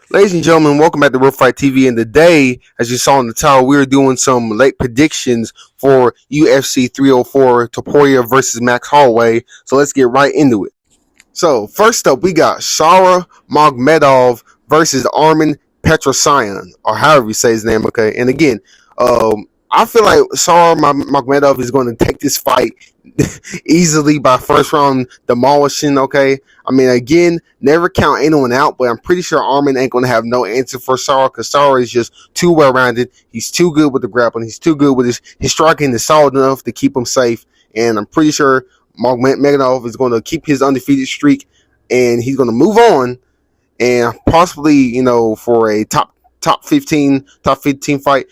Ladies and gentlemen, welcome back to Real Fight TV. And today, as you saw in the title, we're doing some late predictions for UFC 304 Topuria versus Max Holloway. So let's get right into it. So first up, we got Sara Magomedov versus Armen Petrosyan, or however you say his name. Okay, and again, I feel like Sara Magomedov is going to take this fight easily by first round demolishing. Okay, I mean, again, never count anyone out, but I'm pretty sure Armen ain't going to have no answer for Sara because Sara is just too well rounded. He's too good with the grappling. He's too good with his striking is solid enough to keep him safe, and I'm pretty sure Magomedov is going to keep his undefeated streak, and he's going to move on, and possibly, for a top 15 fight,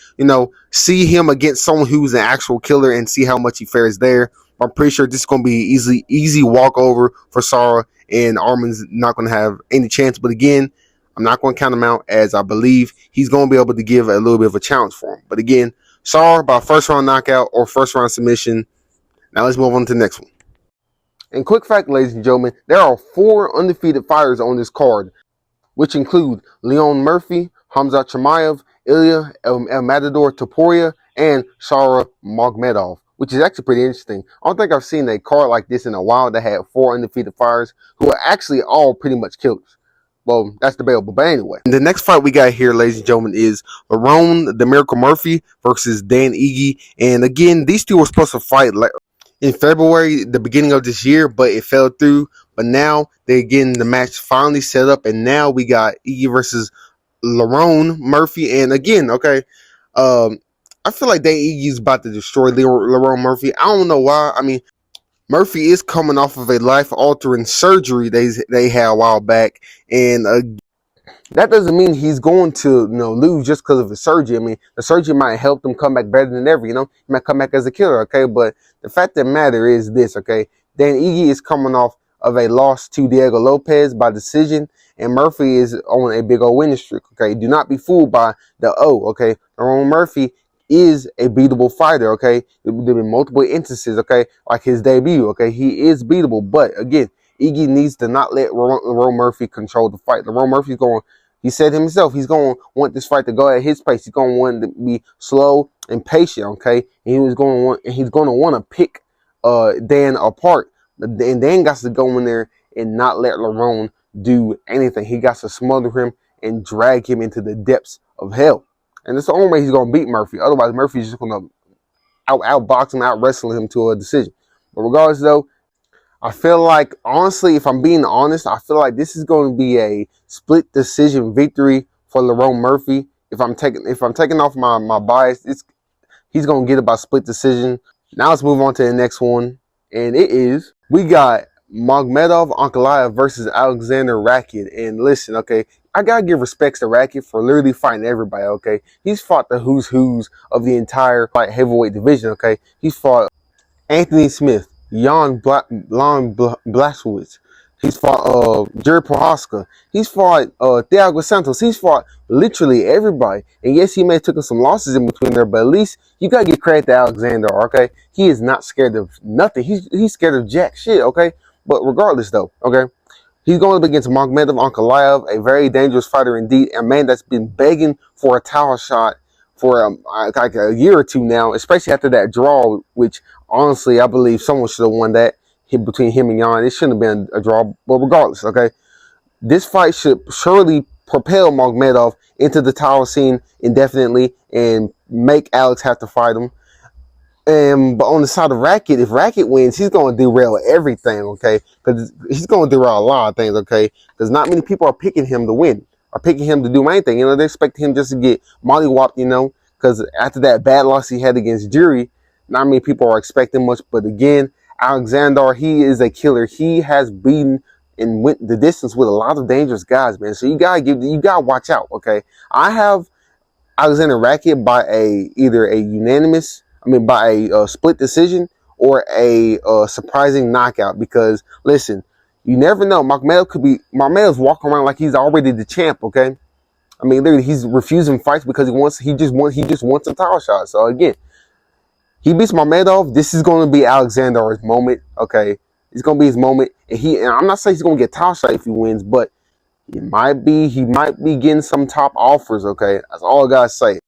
see him against someone who's an actual killer and see how much he fares there. I'm pretty sure this is going to be easy walkover for Sara, and Armen's not going to have any chance. But again, I'm not going to count him out, as I believe he's going to be able to give a little bit of a challenge for him. But again, Sara by first round knockout or first round submission. Now let's move on to the next one. And quick fact, ladies and gentlemen, there are 4 undefeated fighters on this card, which include Leon Murphy, Hamzat Chimaev, Ilya El Matador Topuria, and Sara Magomedov, which is actually pretty interesting. I don't think I've seen a card like this in a while that had 4 undefeated fighters who are actually all pretty much killers. Well, that's debatable, but anyway. The next fight we got here, ladies and gentlemen, is Lerone the Miracle Murphy versus Dan Ige. And again, these two were supposed to fight in February, the beginning of this year, but it fell through. But now they're getting the match finally set up, and now we got Ige versus Lerone Murphy. And again, okay, I feel like Dan Ige is about to destroy Lerone Murphy. I don't know why. I mean, Murphy is coming off of a life-altering surgery they had a while back, and that doesn't mean he's going to lose just because of the surgery. I mean, the surgery might help him come back better than ever. He might come back as a killer. Okay, but the fact of the matter is this. Okay, Dan Ige is coming off of a loss to Diego Lopez by decision, and Murphy is on a big old winning streak. Okay, do not be fooled by the O. Okay, Lerone Murphy is a beatable fighter. Okay, there have been multiple instances. Okay, like his debut. Okay, he is beatable, but again, Ige needs to not let Lerone Murphy control the fight. Lerone Murphy's going. He said himself, he's going to want this fight to go at his pace. He's going to want it to be slow and patient, okay? And he's going to want to pick Dan apart. And Dan got to go in there and not let Lerone do anything. He got to smother him and drag him into the depths of hell. And that's the only way he's going to beat Murphy. Otherwise, Murphy's just going to outbox him, out-wrestle him to a decision. But regardless, though, I feel like, honestly, if I'm being honest, I feel like this is going to be a split decision victory for Lerone Murphy. If I'm taking off my bias, he's going to get it by split decision. Now let's move on to the next one, and we got Magomedov Ankalaev versus Alexander Rakic. And listen, okay, I gotta give respects to Rakic for literally fighting everybody. Okay, he's fought the who's of the entire heavyweight division. Okay, he's fought Anthony Smith, Jan Blachowicz. He's fought Jared Prohaska. He's fought Thiago Santos. He's fought literally everybody. And yes, he may have taken some losses in between there, but at least you gotta give credit to Alexander, okay? He is not scared of nothing. He's scared of jack shit, okay? But regardless though, okay? He's going up against Magomedov Ankalaev, a very dangerous fighter indeed, a man that's been begging for a title shot for like a year or two now, especially after that draw, which honestly, I believe someone should have won that between him and Jan. It shouldn't have been a draw, but regardless, okay? This fight should surely propel Magomedov into the title scene indefinitely and make Alex have to fight him. But on the side of Rakic, if Rakic wins, he's going to derail everything, okay? Because he's going to derail a lot of things, okay? Because not many people are picking him to win, are picking him to do anything. They're expecting him just to get mollywopped, because after that bad loss he had against Jury, not many people are expecting much. But again, Alexander, he is a killer. He has beaten and went the distance with a lot of dangerous guys, man. So you gotta watch out, okay? I have Alexander Rakic by by a split decision or a surprising knockout. Because listen, you never know. Magomedov's walking around like he's already the champ, okay? I mean, literally, he's refusing fights because he just wants a title shot. So again, he beats Magomedov. This is going to be Alexander's moment, okay? It's going to be his moment, and I'm not saying he's going to get a title shot if he wins, but He might be getting some top offers. Okay, that's all I gotta say.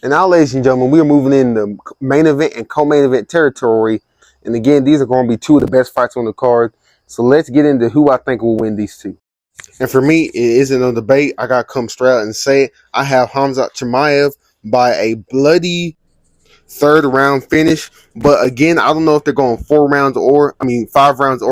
And now, ladies and gentlemen, we are moving into main event and co-main event territory. And again, these are going to be two of the best fights on the card. So let's get into who I think will win these two. And for me, it isn't no debate. I got to come straight out and say it. I have Khamzat Chimaev by a bloody third round finish. But again, I don't know if they're going 5 rounds or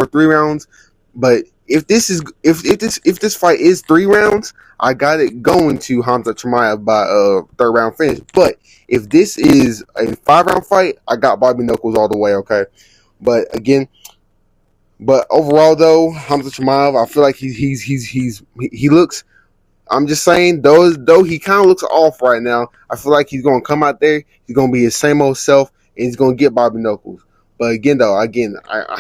3 rounds. But if this fight is 3 rounds, I got it going to Khamzat Chimaev by a third round finish. But if this is a 5-round fight, I got Bobby Knuckles all the way. Okay, but again. But overall, though, Khamzat Chimaev, I feel like he looks. I'm just saying, though he kind of looks off right now. I feel like he's going to come out there. He's going to be his same old self, and he's going to get Bobby Knuckles. But again, I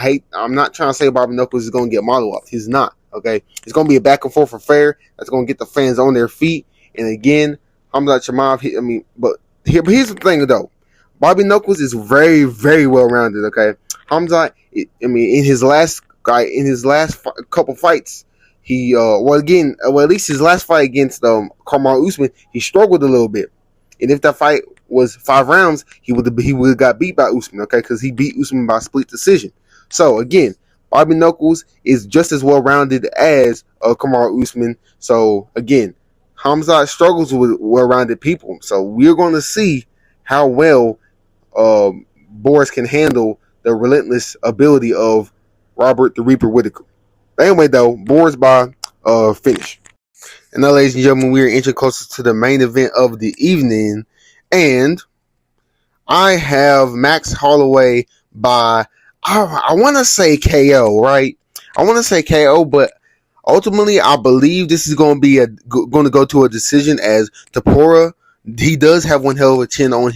hate. I'm not trying to say Bobby Knuckles is going to get mollywopped. He's not. Okay, it's going to be a back and forth affair that's going to get the fans on their feet. And again, Khamzat Chimaev. Here's the thing, though. Bobby Knuckles is very, very well rounded. Okay, Khamzat. In his last couple fights, he at least his last fight against Kamaru Usman, he struggled a little bit. And if that fight was 5 rounds, he would have got beat by Usman. Okay, because he beat Usman by split decision. So again, Bobby Knuckles is just as well rounded as Kamaru Usman. So again, Khamzat struggles with well rounded people. So we're going to see how well Boris can handle the relentless ability of Robert the Reaper Whittaker. But anyway, though, Boris by finish. And now, ladies and gentlemen, we are inching closer to the main event of the evening. And I have Max Holloway by, I want to say KO, right? I want to say KO, but ultimately, I believe this is going to go to a decision, as Topuria, he does have one hell of a chin on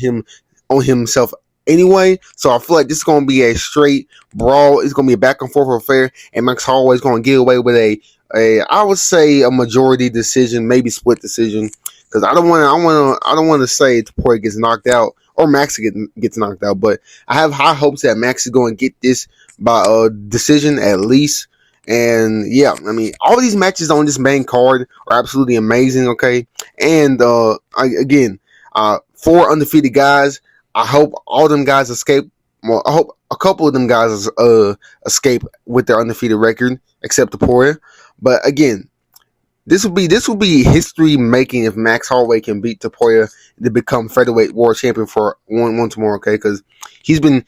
himself anyway. So I feel like this is going to be a straight brawl. It's going to be a back and forth affair, and Max Holloway is going to get away with I would say a majority decision, maybe split decision, because I don't want to say Topuria gets knocked out or Max gets knocked out, but I have high hopes that Max is going to get this by a decision at least. And yeah, all these matches on this main card are absolutely amazing. Okay, and 4 undefeated guys. I hope all them guys escape. Well, I hope a couple of them guys escape with their undefeated record, except Topuria. But again, this will be history making if Max Holloway can beat Topuria to become featherweight world champion for one tomorrow. Okay, because he's been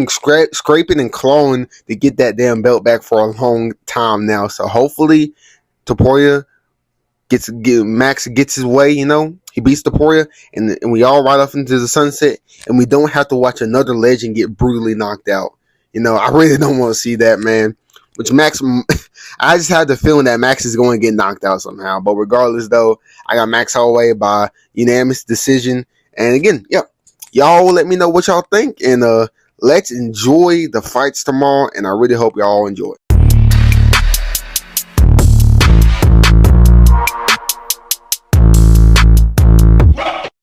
scraping and clawing to get that damn belt back for a long time now. So hopefully Topuria Max gets his way. He beats Topuria, and we all ride off into the sunset, and we don't have to watch another legend get brutally knocked out. I really don't want to see that, man. Which Max, I just had the feeling that Max is going to get knocked out somehow. But regardless, though, I got Max Holloway by unanimous decision. And again, y'all let me know what y'all think, and let's enjoy the fights tomorrow. And I really hope y'all enjoy.